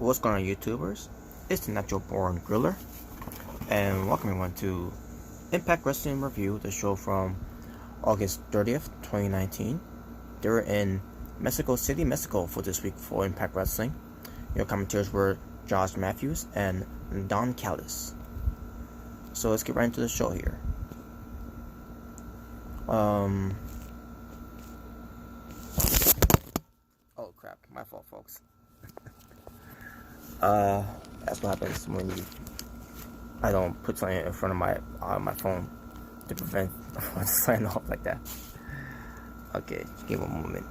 What's going on, YouTubers? It's the Natural Born Griller, and welcome everyone to Impact Wrestling Review, the show from August 30th, 2019. They're in Mexico City, Mexico for this week for Impact Wrestling. Your commentators were Josh Matthews and Don Callis. So let's get right into the show here. Oh crap, my fault, folks. That's what happens when I don't put something in front of my phone to prevent signing off like that. Okay, just give me 1 moment.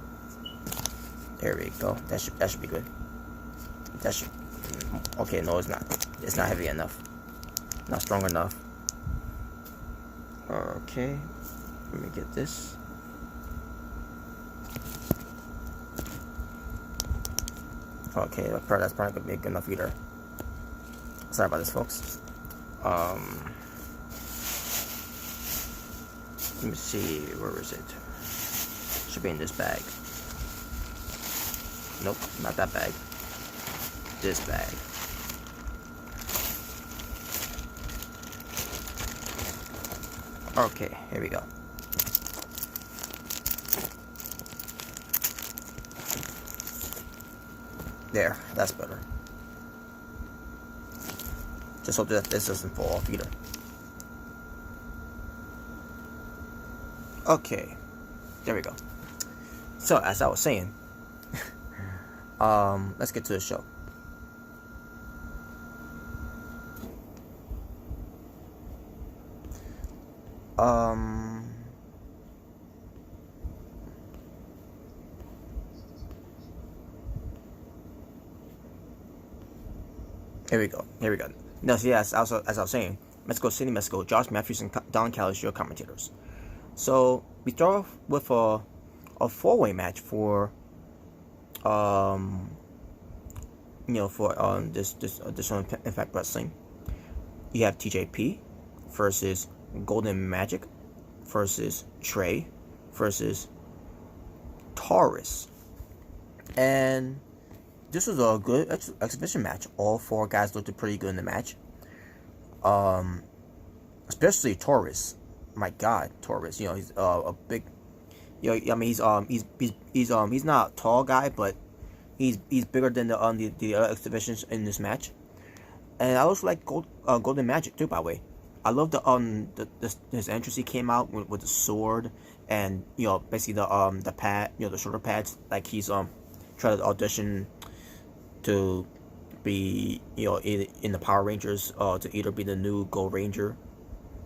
There we go. That should be good. That should. Okay, no, it's not. It's not heavy enough. Not strong enough. Okay, let me get this. Okay, that's probably gonna be good enough either. Sorry about this, folks. Let me see, where is it? Should be in this bag. Nope, not that bag. This bag. Okay, here we go. There, that's better. Just hope that this doesn't fall off either. Okay, there we go. So, as I was saying, let's get to the show. Here we go. No, so yes, also, as I was saying, Mexico City, Mexico, Josh Matthews and Don Callis, your commentators. So, we start off with a four-way match for, this one, Impact Wrestling. You have TJP versus Golden Magic versus Trey versus Taurus. And this was a good exhibition match. All four guys looked pretty good in the match. Especially Taurus. My God, Taurus. He's a big. I mean, he's not a tall guy, but he's bigger than the other exhibitions in this match. And I also like Golden Magic too. By the way, I love his entrance. He came out with the sword and basically the pad, the shoulder pads, like he's trying to audition to be in the Power Rangers, to either be the new White Ranger,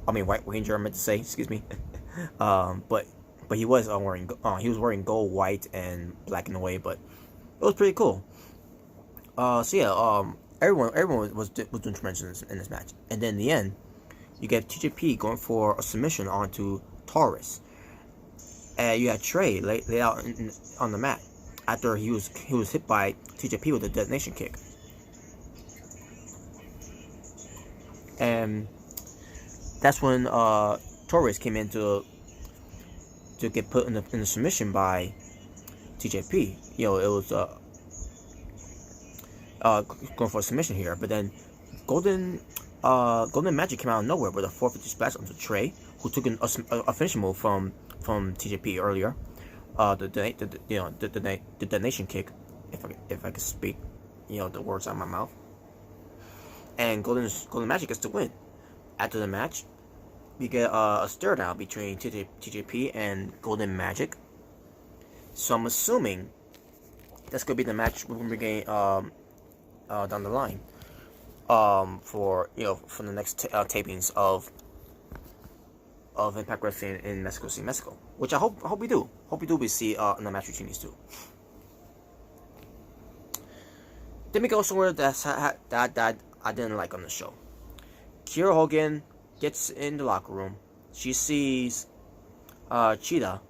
I meant to say, excuse me. But he was wearing gold, white, and black in the way, but it was pretty cool. So yeah, everyone was doing tremendous in this match, and then in the end, you get TJP going for a submission onto Taurus, and you had Trey laid out on the mat after he was hit by TJP with a detonation kick. And that's when Taurus came in to get put in the submission by TJP. It was going for a submission here, but then Golden Magic came out of nowhere with a 450 splash onto Trey, who took a finishing move from TJP earlier. The detonation kick, if I could speak, the words out of my mouth. And Golden Magic gets to win. After the match, we get a stare down between TJP and Golden Magic. So I'm assuming that's gonna be the match we're gonna get down the line, for the next tapings of Impact Wrestling in Mexico City, Mexico, which I hope we do. We see in the match between these two. Then we go somewhere that I didn't like on the show. Kiera Hogan gets in the locker room. She sees Cheetah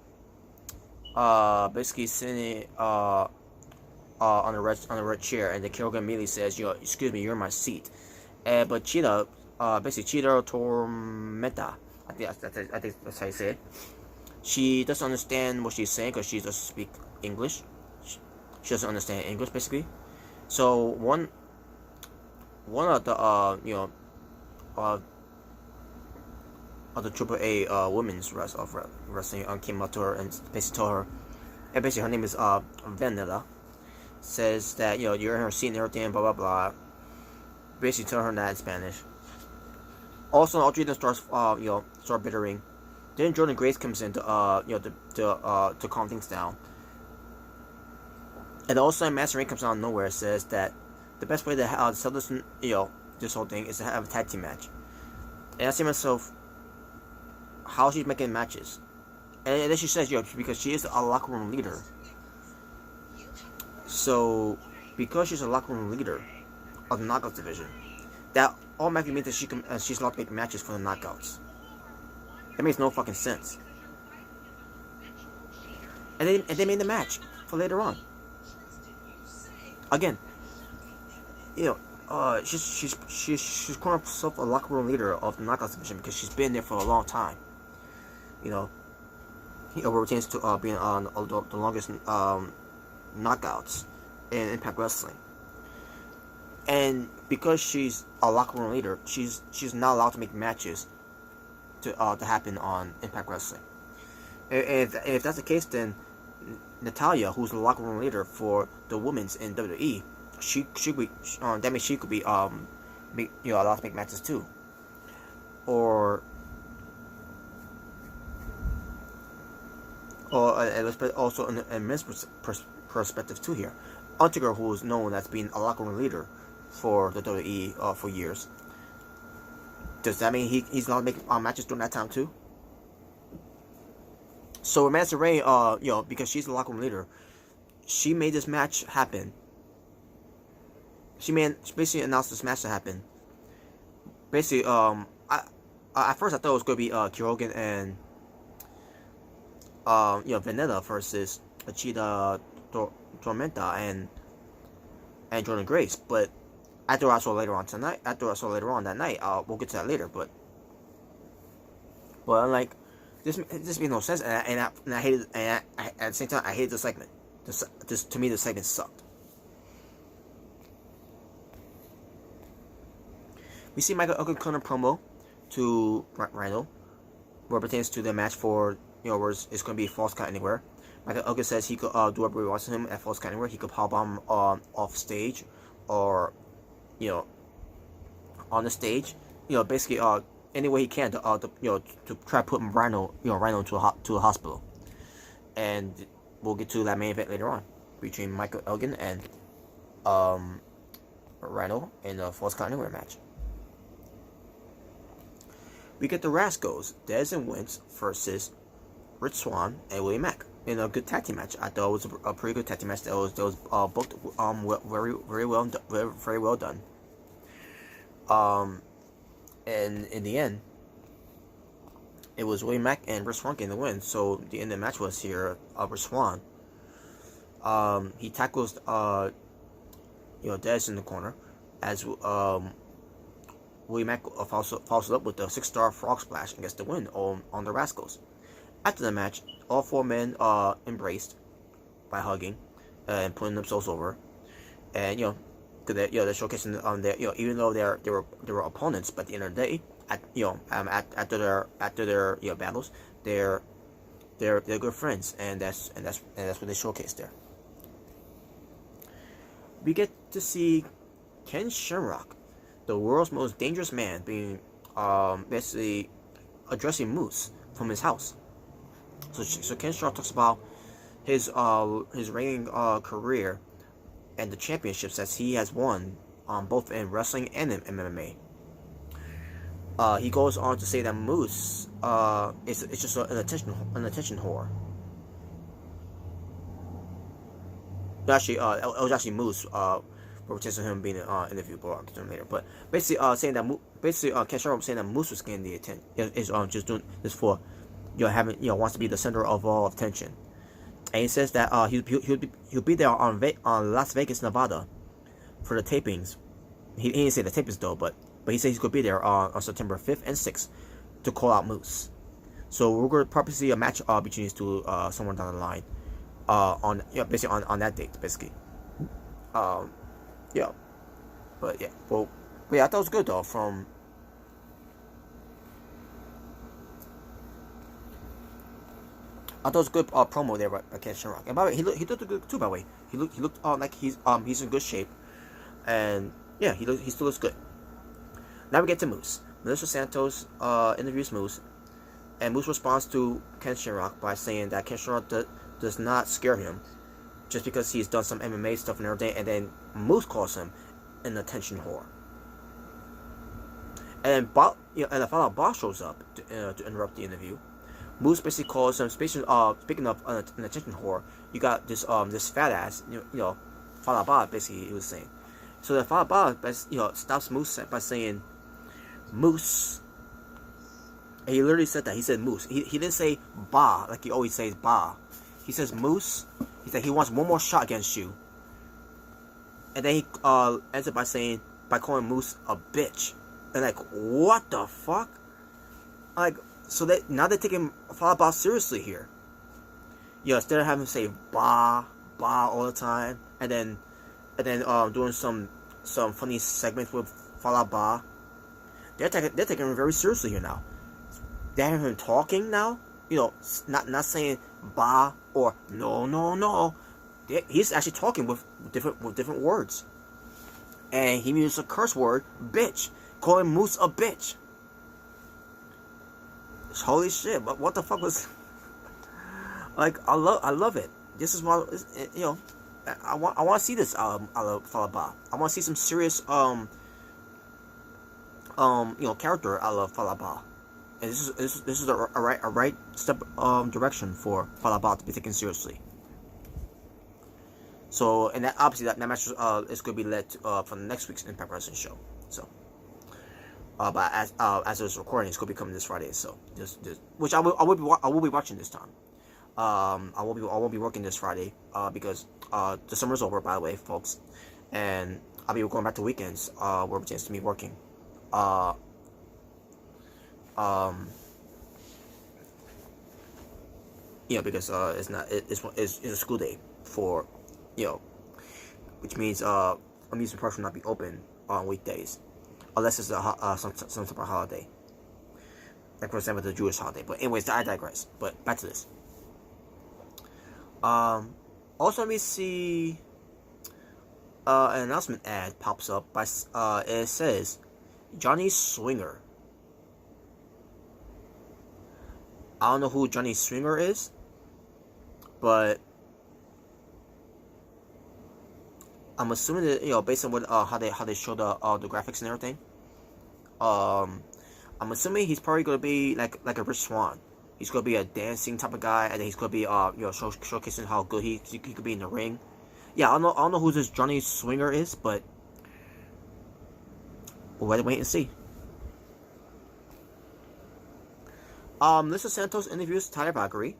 basically sitting on a red chair, and the Kiera Hogan immediately says, "Excuse me, you're in my seat." But Cheetah, basically Cheetah Tormenta, I think that's how you say it. She doesn't understand what she's saying because she doesn't speak English. She doesn't understand English, basically. So one one of the uh, of the AAA women's wrestling came up to her and basically told her, and basically her name is Vanilla, says that you're in her seat and everything, blah blah blah. Basically tell her that in Spanish. Also, all three of them start bittering. Then Jordan Grace comes in to to calm things down. And all of a sudden, Master Ray comes out of nowhere and says that the best way to sell this this whole thing is to have a tag team match. And I say to myself, how she's making matches, and then she says because she is a locker room leader. So because she's a locker room leader of the Knockouts division, that automatically means that she's allowed to make matches for the Knockouts. That makes no fucking sense. And they made the match for later on. Again, she's calling herself a locker room leader of the Knockouts division because she's been there for a long time. Pertains to being on the longest knockouts in Impact Wrestling. And because she's a locker room leader, she's not allowed to make matches to happen on Impact Wrestling. And if that's the case, then Natalya, who's the locker room leader for the women's in WWE, that means she could be allowed to make matches too. Or also in a men's perspective too here. Undertaker, who is known as being a locker room leader for the WWE for years, does that mean he's allowed to make matches during that time too? So with Master Ray, because she's the locker room leader, she made this match happen. She basically announced this match to happen. Basically, at first I thought it was going to be Kyogen and Vanilla versus Achida Tormenta and Jordan Grace, but after I saw later on that night, we'll get to that later. But I'm like, this makes no sense, and I hated it, and at the same time I hated the segment. To me, the segment sucked. We see Michael Elgin cut a promo to Rhino, where it pertains to the match for where it's going to be Falls Count Anywhere. Michael Elgin says he could do whatever he wants to him at Falls Count Anywhere. He could pop bomb off stage, or on the stage. Basically any way he can to try to put Rhino into a hospital. And we'll get to that main event later on between Michael Elgin and Rhino in the Falls Count Anywhere match. We get the Rascals, Dez and Wentz versus Rich Swann and Willie Mack in a good tag team match. I thought it was a pretty good tag team match. That was booked very well done. And in the end, it was Willie Mack and Rich Swann getting the win. So the end of the match was here, Rich Swann. He tackles Dez in the corner as Willie Mack follows it up with a 6-star frog splash and gets the win on the Rascals. After the match, all four men embraced by hugging and putting themselves over, and they're showcasing their even though they were opponents, but at the end of the day, after their battles, they're good friends, and that's what they showcased there. We get to see Ken Shamrock, the world's most dangerous man, being basically addressing Moose from his house. So Ken Shamrock talks about his reigning career and the championships that he has won, both in wrestling and in MMA. He goes on to say that Moose it's just an attention whore. Actually, it was actually Moose. We're to him being interviewed, but I'll get to him later. But basically, saying that Ken Shamrock was saying that Moose was getting the attention. Is just doing this for wants to be the center of all attention. And he says that he'll be there on Las Vegas, Nevada, for the tapings. He didn't say the tapings though, but he said he's gonna be there on September 5th and 6th to call out Moose. So we're gonna probably see a match between these two somewhere down the line, basically on that date, basically. But yeah, we'll But yeah, I thought it was good though. I thought it was good promo there by Ken Shamrock. And by the way, he looked good too. By the way, he looked like he's in good shape, and yeah, he still looks good. Now we get to Moose. Melissa Santos interviews Moose, and Moose responds to Ken Shamrock by saying that Ken Shamrock does not scare him, just because he's done some MMA stuff and everything. And then Moose calls him an attention whore. And and the fellow boss shows up to interrupt the interview. Moose basically calls him, speaking of an attention whore, you got this fat ass, Falaba, basically he was saying. So the Falaba, stops Moose by saying, Moose. And he literally said that. He said Moose. He didn't say Ba like he always says Ba. He says Moose. He said he wants one more shot against you. And then he ends up by calling Moose a bitch. And like, what the fuck? Like, so now they're taking Falaba seriously here. Instead of having him say Ba all the time, and then doing some funny segments with Falaba, they're taking him very seriously here now. They have him talking now, not saying Ba or no. He's actually talking with different words, and he used a curse word, bitch, calling Moose a bitch. Holy shit! What the fuck was? Like, I love it. This is what I want to see this Falaba. I want to see some serious character I love Falaba. And this is a right step direction for Falaba to be taken seriously. So, and that obviously that match is going to be led for the next week's Impact Wrestling show. So, but as it's recording, it's going to be coming this Friday. So, which I will be watching this time. I won't be working this Friday because the summer's over, by the way, folks, and I'll be going back to weekends where it chance to me working. Because it's a school day for, which means amusement parks will not be open on weekdays unless it's some type of holiday, like for example the Jewish holiday. But anyways, I digress. But back to this. Also, let me see. An announcement ad pops up by it says Johnny Swinger. I don't know who Johnny Swinger is, but I'm assuming that based on what how they show the graphics and everything. I'm assuming he's probably gonna be like a Rich Swann. He's gonna be a dancing type of guy, and then he's gonna be showcasing how good he could be in the ring. Yeah, I don't know who this Johnny Swinger is, but we'll wait and see. Melissa Santos interviews Tyler Valkyrie,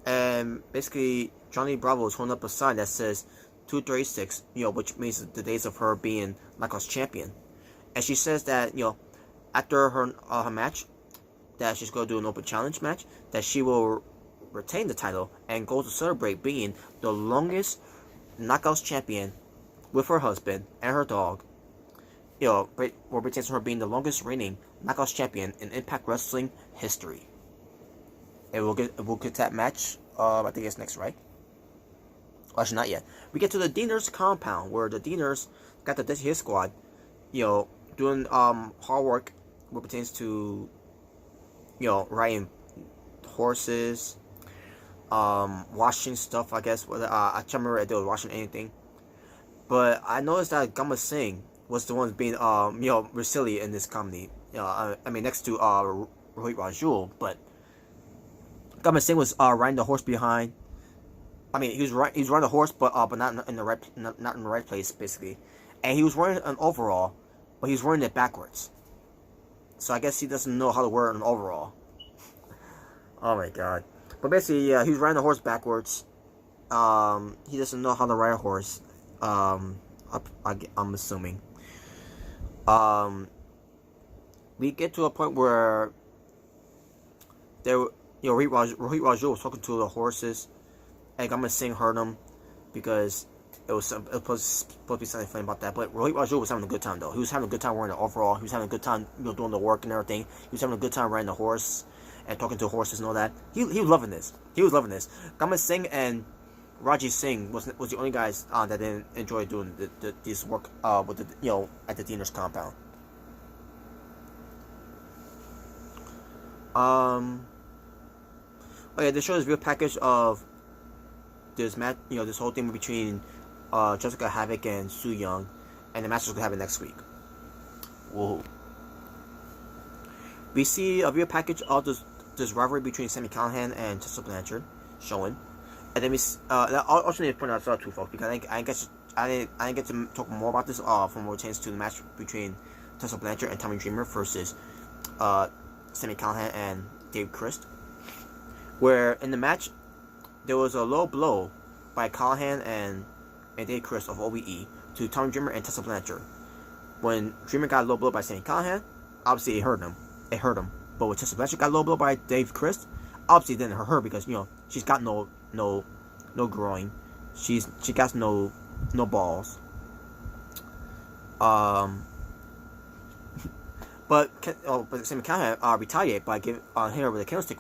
and basically Johnny Bravo is holding up a sign that says 236, which means the days of her being Knockouts champion, and she says that after her match, that she's going to do an open challenge match, that she will retain the title and go to celebrate being the longest Knockouts champion with her husband and her dog. What pertains to her being the longest reigning Knockouts champion in Impact Wrestling history. And we'll get that match. I think it's next, right? Actually, not yet. We get to the Deaners compound where the Deaners got the Death Hit Squad, doing hard work what pertains to riding horses, washing stuff. I guess I can't remember if they were washing anything, but I noticed that Gama Singh was the one being resilient in this comedy. I mean next to Rohit Rajul, but Gama Singh was riding the horse behind. I mean he was riding the horse, but not in the right place basically, and he was wearing an overall, but he was wearing it backwards. So I guess he doesn't know how to wear an overall. Oh my god. But basically, yeah, he was riding the horse backwards. He doesn't know how to ride a horse. I'm assuming. We get to a point where Rohit Raju was talking to the horses, and Gama Singh heard him because it was supposed to be something funny about that. But Rohit Raju was having a good time though. He was having a good time wearing the overall. He was having a good time, doing the work and everything. He was having a good time riding the horse and talking to horses and all that. He was loving this. He was loving this. Gaman Singh and Raji Singh was the only guys that didn't enjoy doing this work with the at the Deaner's compound. Okay, this shows a real package of this match. This whole thing between Jessica Havoc and Su Yung, and the match is gonna happen next week. Whoa. We see a real package of this rivalry between Sami Callihan and Tessa Blanchard showing, and then we I also need to point out too, folks, because I didn't get to talk more about this from what pertains to the match between Tessa Blanchard and Tommy Dreamer versus Sami Callihan and Dave Christ, where in the match there was a low blow by Callihan and Dave Christ of OVE to Tommy Dreamer and Tessa Blanchard. When Dreamer got a low blow by Sami Callihan, obviously it hurt him. But when Tessa Blanchard got a low blow by Dave Christ, obviously it didn't hurt her because she's got no groin, she got no balls. But Sami Callihan retaliated by hitting her with a candlestick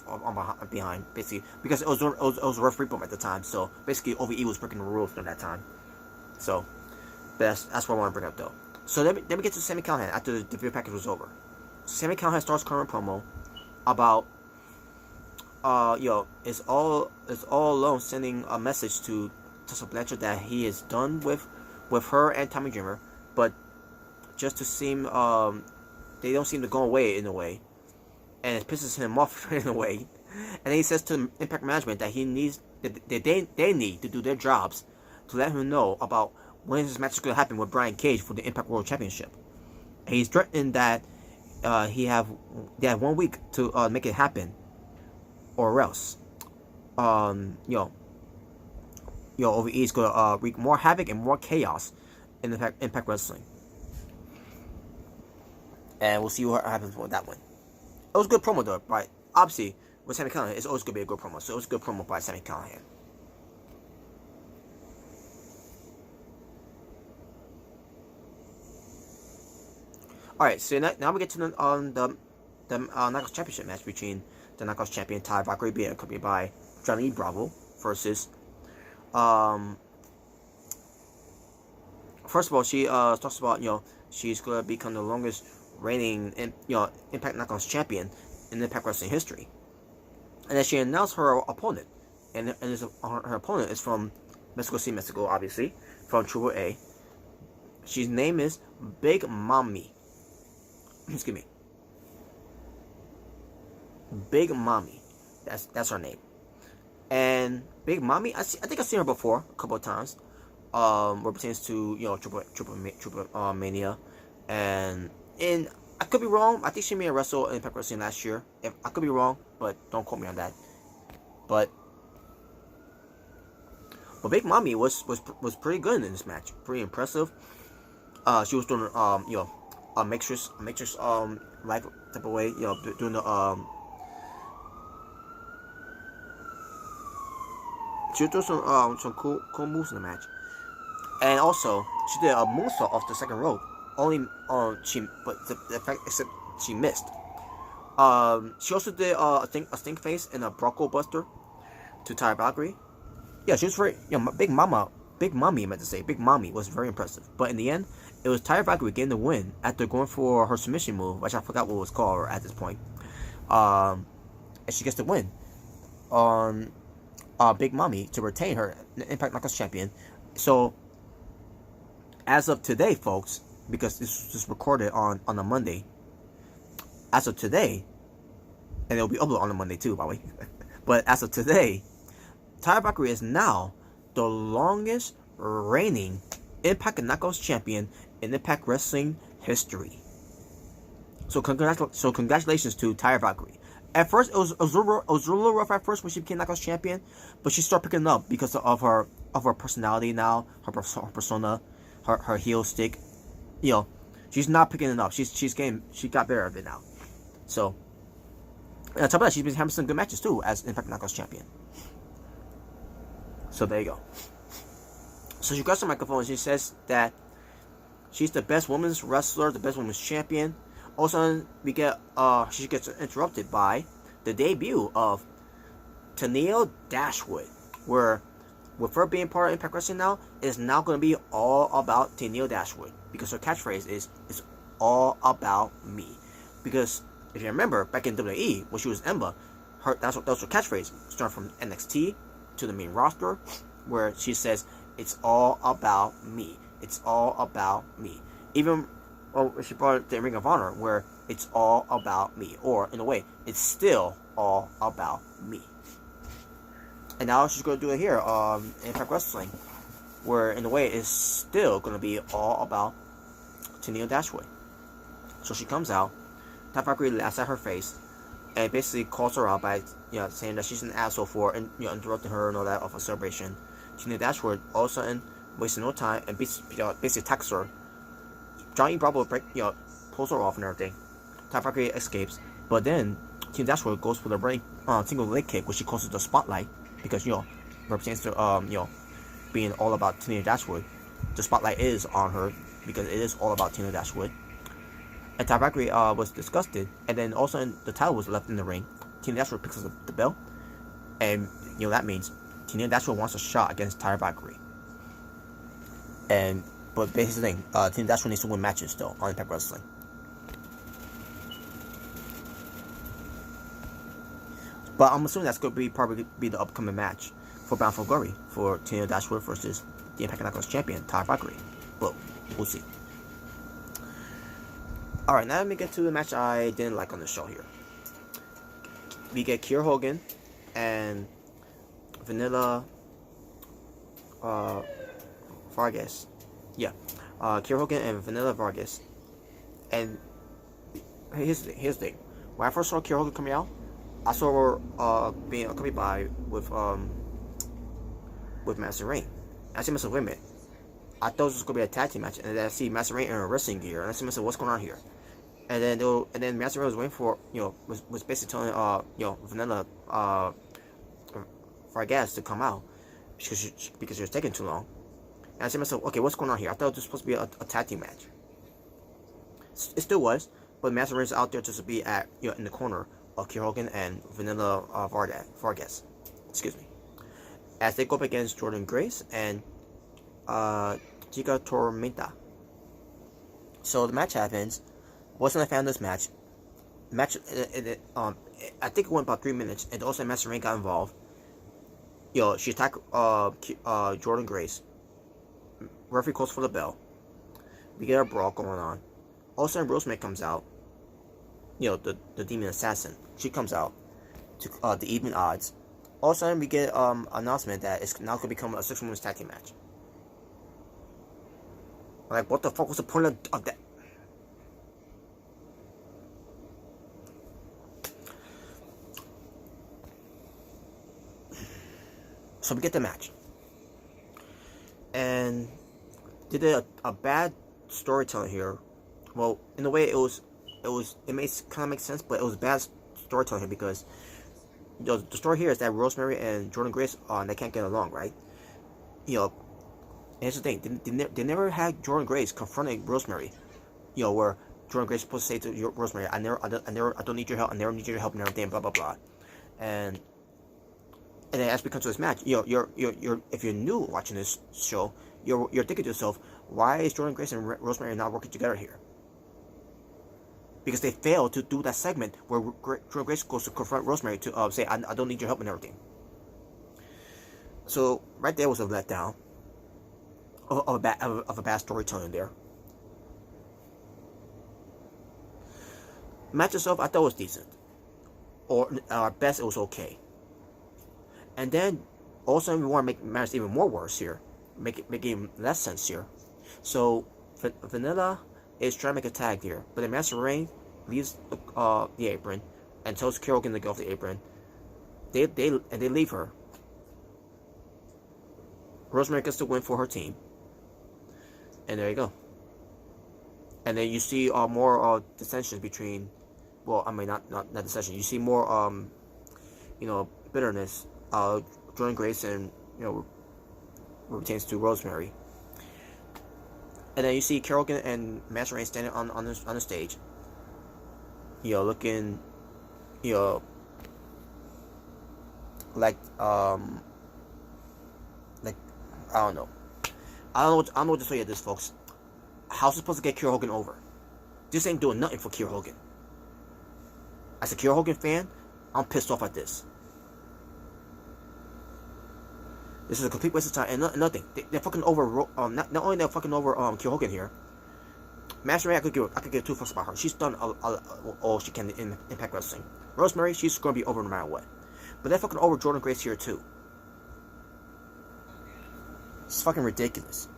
behind, basically, because it was a referee bump at the time. So basically, OVE was breaking the rules during that time. So that's what I want to bring up, though. So then we get to Sami Callihan after the video package was over. Sami Callihan starts current promo about it's all alone sending a message to Tessa Blanchard that he is done with her and Tommy Dreamer, but just to seem they don't seem to go away in a way, and it pisses him off in a way. And then he says to Impact Management that they need to do their jobs to let him know about when this match is going to happen with Brian Cage for the Impact World Championship. And he's threatened that they have 1 week to make it happen, or else OVE is going to wreak more havoc and more chaos in Impact Wrestling. And we'll see what happens with that one. It was a good promo though, but obviously with Sami Callihan, it's always going to be a good promo. So it was a good promo by Sami Callihan. Alright, so now we get to the Knockouts Championship match between the Knockouts Champion Ty Valkyrie, being accompanied by Johnny Bravo, versus first of all, she talks about she's going to become the longest reigning Impact Knockouts champion in Impact Wrestling history, and then she announced her opponent, and her opponent is from Mexico City, Mexico, obviously from Triple A. She's name is Big Mami. Excuse me, Big Mami. That's her name. And Big Mami, I think I've seen her before a couple of times. What pertains to Triple Mania, and I could be wrong. I think she may have wrestled in Impact Wrestling last year. I could be wrong, but don't quote me on that. But Big Mami was pretty good in this match. Pretty impressive. She was doing a matrix like type of way. Doing the she was doing some cool moves in the match. And also, she did a moonsault off the second rope. Only the fact except she missed. She also did a stink face and a Bronco Buster to Ty Valkyrie. Yeah, she was very Big Mami meant to say. Big Mami was very impressive. But in the end, it was Ty Valkyrie getting the win after going for her submission move, which I forgot what it was called at this point. And she gets the win on Big Mami to retain her Impact Knockouts champion. So as of today, folks, because this was just recorded on a Monday, as of today, and it'll be uploaded on a Monday too, by the way, but as of today, Ty Valkyrie is now the longest reigning Impact Knockouts champion in Impact Wrestling history. So congratulations to Ty Valkyrie. At first, it was a little rough at first when she became Knockouts champion, but she started picking up because of her personality now, her persona, her heel stick. She's not picking it up. She got better of it now. So, and on top of that, she's been having some good matches too as Impact Knockouts champion. So there you go. So she grabs the microphone and she says that she's the best women's wrestler, the best women's champion. All of a sudden, she gets interrupted by the debut of Tenille Dashwood, where with her being part of Impact Wrestling now, it's now going to be all about Tenille Dashwood, because her catchphrase is "It's all about me." Because if you remember back in WWE when she was Emma, that was her catchphrase, starting from NXT to the main roster, where she says, "It's all about me. It's all about me." Even she brought it to Ring of Honor, where it's all about me, or in a way, it's still all about me. And now she's going to do it here, in Impact Wrestling, where in a way it's still going to be all about Tenille Dashwood. So she comes out, Tap Valkyrie laughs at her face, and basically calls her out by saying that she's an asshole for interrupting her and all that of a celebration. Tenille Dashwood all of a sudden wasting no time and basically attacks her. Johnny Bravo pulls her off and everything. Tap Valkyrie escapes, but then Tenille Dashwood goes for the single leg kick, which she calls it the spotlight, because represents the being all about Tenille Dashwood. The spotlight is on her because it is all about Tenille Dashwood. And Tap Valkyrie was disgusted, and then also the title was left in the ring. Tenille Dashwood picks up the belt, and that means Tenille Dashwood wants a shot against Tap Valkyrie. But basically, the thing, Tenille Dashwood needs to win matches still on Impact Wrestling. But I'm assuming that's going to probably be the upcoming match for Bound for Glory for Tenille Dashwood versus the Impact Knockouts champion, Tap Valkyrie. But we'll see. Alright, now let me get to the match I didn't like on the show here. We get Kiera Hogan and Vanilla Vargas. Yeah. Kiera Hogan and Vanilla Vargas. And here's the thing. When I first saw Kiera Hogan coming out, I saw her being accompanied with Master Rain. I said, wait a minute. I thought this was gonna be a tag team match, and then I see Master Rain in a wrestling gear, and I said, what's going on here? And then Master Rain was waiting for was basically telling Vanilla Vargas to come out because she was taking too long. And I said to myself, okay, what's going on here? I thought this was supposed to be a tag team match. It still was, but Master Rain is out there just to be at in the corner of Kiera Hogan and Vanilla Vargas. Excuse me. As they go up against Jordan Grace and Chica Tormenta. So the match happens. Wasn't a fan of this match. I think it went about 3 minutes, and also Master Rain got involved. She attacked Jordan Grace. Referee calls for the bell. We get a brawl going on. All of a sudden, Rosemary comes out. The demon assassin. She comes out to the even odds. All of a sudden, we get announcement that it's now going to become a 6-women's tag team match. Like, what the fuck was the point of that? So we get the match, and they did a bad storytelling here. Well, in a way, it kind of makes sense, but it was bad storytelling here because the story here is that Rosemary and Jordan Grace they can't get along, right? And here's the thing: they never had Jordan Grace confronting Rosemary. Where Jordan Grace is supposed to say to Rosemary, I don't need your help. I never need your help and everything. Blah blah blah, and then as we come to this match, if you're new watching this show, you're thinking to yourself, why is Jordan Grace and Rosemary not working together here? Because they failed to do that segment where Jordan Grace goes to confront Rosemary to say, I don't need your help and everything. So right there was a letdown of a bad storytelling there. Match itself, I thought was decent, or at best it was okay. And then, also, we want to make matters even more worse here. Make even less sense here. So, Vanilla is trying to make a tag here. But then Master Rain leaves the apron and tells Kiera Hogan to get off the apron. They leave her. Rosemary gets the win for her team. And there you go. And then you see more dissensions between... Well, I mean, not dissension. You see more, bitterness. Jordan Grace and pertains to Rosemary. And then you see Kerrigan and Master Rain standing on the stage. Looking, like I don't know. I don't know what to say of this, folks. How's it supposed to get Kiera Hogan over? This ain't doing nothing for Kiera Hogan. As a Kiera Hogan fan, I'm pissed off at this. This is a complete waste of time and nothing. They're fucking over. Not only they're fucking over Kiera Hogan here. Master Ray, I could give two fucks about her. She's done all she can in Impact Wrestling. Rosemary, she's gonna be over no matter what. But they're fucking over Jordan Grace here too. It's fucking ridiculous.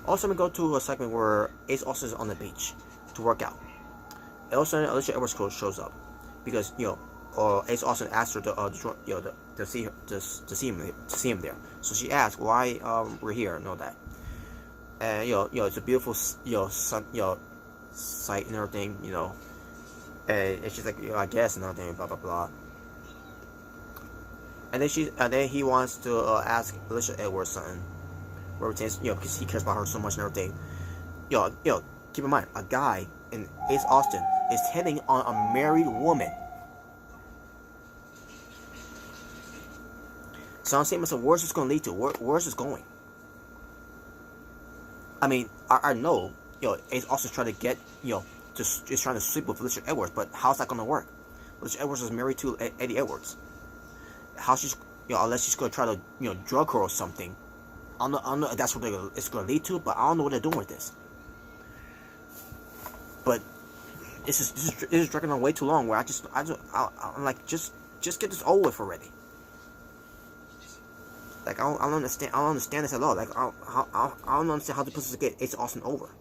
Also, we go to a segment where Ace Austin is on the beach to work out. And also, Alicia Edwards shows up because Ace Austin asked her to see him there. So she asked why we're here and all that. And it's a beautiful sun sight and everything, and she's like, I guess and everything, blah blah blah. And then he wants to ask Alicia Edwards something, where it says, because he cares about her so much and everything. Keep in mind, a guy in Ace Austin is hitting on a married woman. So I'm saying, where's this going to lead to? Where's this going? I mean, I know, Ace Austin's trying to get, just trying to sleep with Alicia Edwards, but how's that going to work? Alicia Edwards is married to Eddie Edwards. How she's, unless she's going to try to, drug her or something. I don't know if that's what it's going to lead to, but I don't know what they're doing with this. But this is dragging on way too long. Where I'm like, just get this over with already. Like, I don't understand this at all. Like, I don't understand how they're supposed to get Ace Austin over.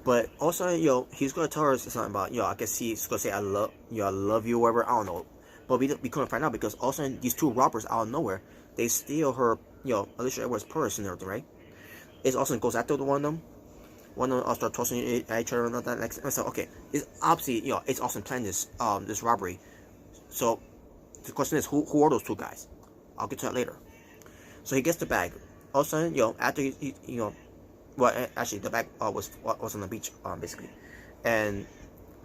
But also, he's gonna tell her something about, I guess he's gonna say I love you, or whatever. I don't know. But we couldn't find out because also these two robbers out of nowhere, they steal her, Alicia Edwards' purse and everything, right? Ace Austin goes after one of them. One of them start tossing at each other and all that. Like, so okay, it's obviously Ace Austin planned this robbery. So the question is, who are those two guys? I'll get to that later. So he gets the bag. All of a sudden, after he well, actually the bag was on the beach, basically, and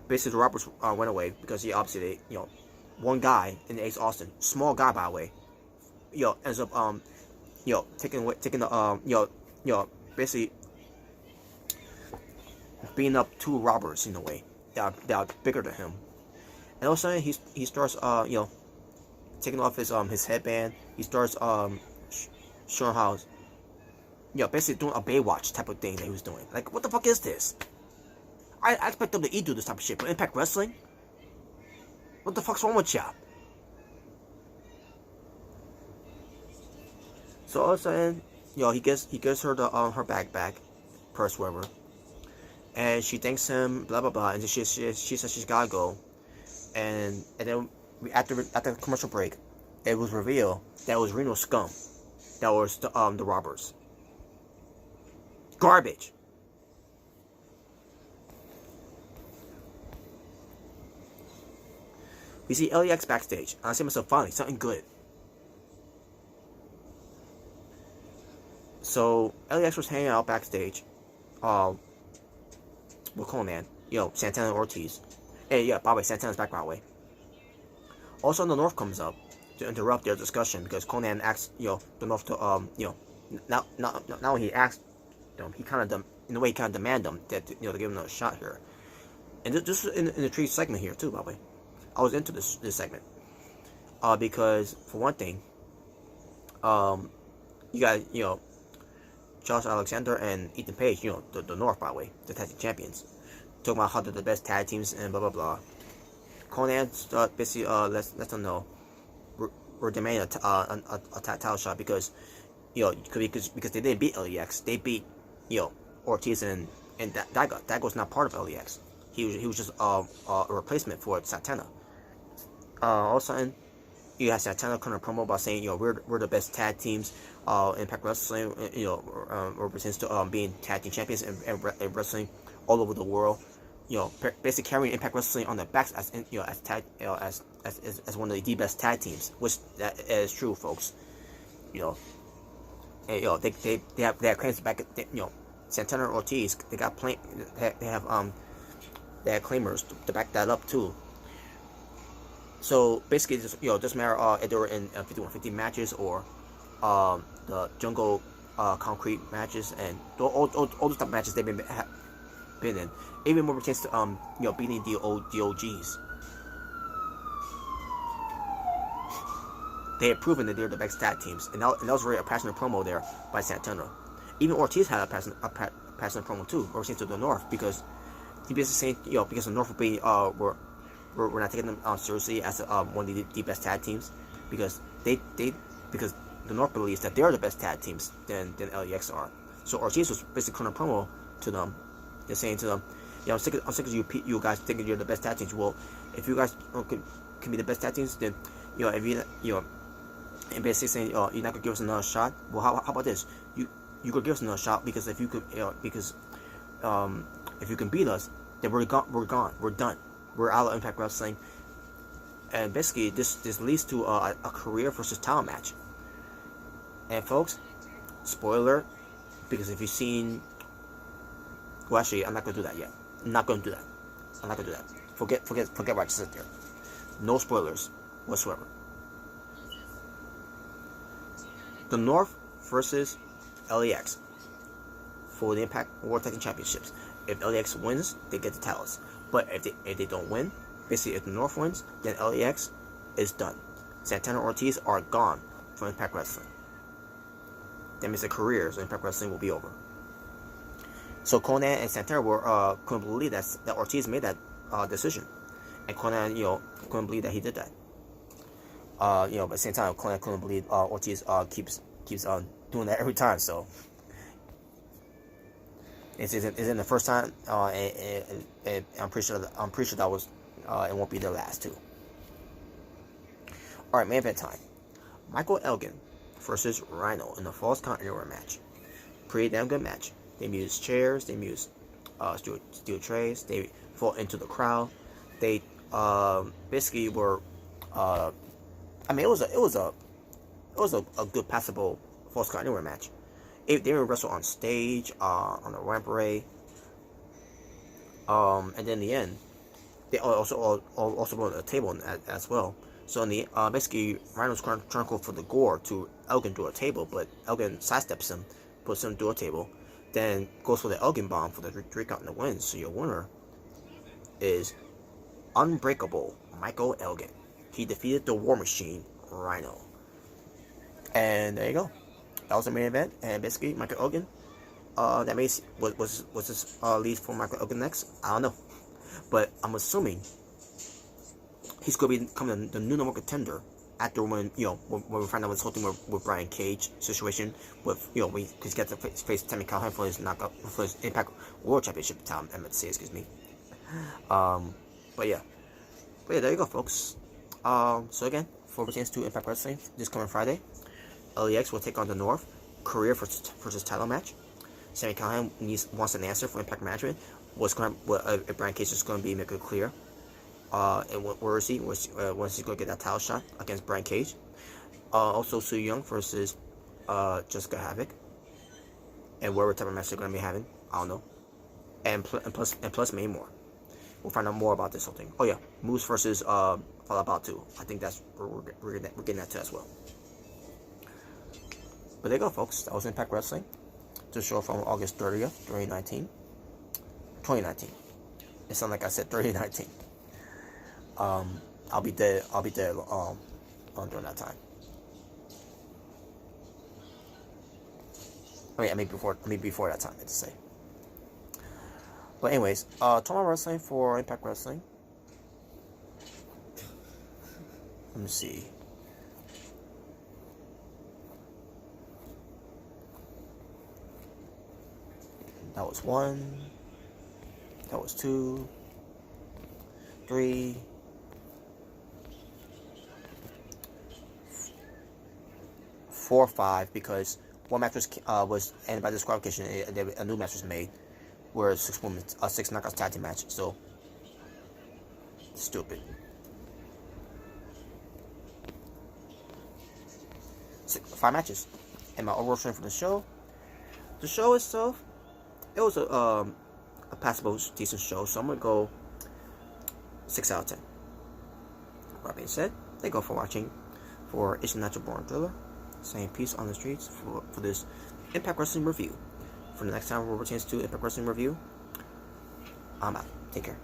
basically the robbers went away because he obviously one guy in Ace Austin, small guy by the way, ends up taking the basically beating up two robbers in a way that are bigger than him. And all of a sudden he starts taking off his headband. He starts showing how basically doing a Baywatch type of thing that he was doing. Like, what the fuck is this? I expect WWE to do this type of shit, but Impact Wrestling? What the fuck's wrong with y'all? So all of a sudden, he gives her the her bag back, purse, whatever, and she thanks him, blah blah blah, and she says she's gotta go, and then after the commercial break, it was revealed that it was Reno scum that was the robbers. Garbage. We see LAX backstage. I say to myself, finally, something good. So LAX was hanging out backstage. With Conan, Santana and Ortiz. Hey, yeah, by the way, Santana's back, by the way. Also, the North comes up to interrupt their discussion because Conan asks, the North to, not when he asked them, he kind of, in a way, kind of demanded them that, to give him a shot here. And this is in the tree segment here too, by the way. I was into this segment because for one thing, you got Josh Alexander and Ethan Page, the North, by the way, the tag team champions, talking about how they're the best tag teams and blah blah blah. Conan basically lets them know we're demanding a title shot because because they didn't beat LEX, they beat Ortiz and Dago. Dago's not part of LEX. He was just a replacement for Santana. All of a sudden, you have Santana kind of promo about saying, we're the best tag teams. Impact Wrestling, represents to being tag team champions and wrestling all over the world. basically carrying Impact Wrestling on their backs as as tag, as one of the best tag teams, which that is true, folks. You know, and, they have claims back. Santana and Ortiz, they got they have claimers to back that up too. So basically, just doesn't matter if they were in 51-50 matches or the Jungle Concrete matches and all those type of matches they've been in. Even more pertains to beating the OGs. They had proven that they're the best tag teams, and that was really a passionate promo there by Santana. Even Ortiz had a passionate promo too, Ortiz to the North, because he basically saying because the North will be we're not taking them seriously as one of the best tag teams, because because the North believes that they're the best tag teams than LEX are. So Ortiz was basically cutting a promo to them, just saying to them, I'm sick of you guys thinking you're the best tag teams. Well, if you guys can be the best tag teams, then if and basically saying you're not gonna give us another shot. Well, how about this? You could give us another shot, because if you could if you can beat us, then we're gone, we're done. We're out of Impact Wrestling, and basically this leads to a career versus title match. And folks, spoiler, because if you've seen, well, actually, I'm not gonna do that yet. I'm not gonna do that. Forget what I just said there. No spoilers whatsoever. The North versus LEX for the Impact World Tag Team Championships. If LEX wins, they get the titles. But if they don't win, basically if the North wins, then LEX is done. Santana and Ortiz are gone from Impact Wrestling. That means their careers in Impact Wrestling will be over. So Konnan and Santana couldn't believe that Ortiz made that decision, and Konnan couldn't believe that he did that. But at the same time, Konnan couldn't believe Ortiz keeps doing that every time. So it's in the first time, and I'm pretty sure that was it won't be their last too. All right, main event time. Michael Elgin versus Rhino in the Falls Count Anywhere match. Pretty damn good match. They used chairs. They used steel trays. They fought into the crowd. They basically were. It was a good passable Falls Count Anywhere match. They were wrestled on stage, on the ramp array, and then in the end, they also brought a table as well. So in the basically, Rhino's trying to go for the gore to Elgin through a table, but Elgin sidesteps him, puts him through a table, then goes for the Elgin bomb for the 3 count in the win. So your winner is Unbreakable Michael Elgin. He defeated the War Machine, Rhino. And there you go. That was the main event, and basically Michael Elgin. That means was this lead for Michael Elgin next? I don't know, but I'm assuming he's going to be becoming the new number one contender after when we find out what's whole thing with Brian Cage situation with because he got to face Tammy Calhoun for his Impact World Championship time. I meant to say, excuse me. But yeah, there you go, folks. So again, for pertains to Impact Wrestling this coming Friday, LEX will take on the North, career versus title match. Sammy Calhoun wants an answer for Impact Management. If Brian Cage is going to be make it clear. And where is he? Once he's going to get that title shot against Brian Cage. Also, Su Yung versus Jessica Havoc. And whatever type of match they're going to be having, I don't know. And plus many more. We'll find out more about this whole thing. Oh yeah, Moose versus Fall Out 2. I think that's we're getting that too as well. But there you go, folks. That was Impact Wrestling. The show from August 30th, 2019. It sounds like I said 2019. I'll be there during that time. I mean before that time, I have to say. But anyways, talking about wrestling for Impact Wrestling. Let me see. That was 1. That was 2. 3. 4, 5, because one match was ended by disqualification. A new match was made. where 6 women, 6 knockouts tag team match. So stupid. 5 matches, and my overall rating for the show. The show itself, it was a passable, decent show. So I'm gonna go 6 out of 10. With that being said, thank you all for watching. For It's a Natural Born Thriller, saying peace on the streets for this Impact Wrestling review. For the next time we'll return to Impact Wrestling review, I'm out. Take care.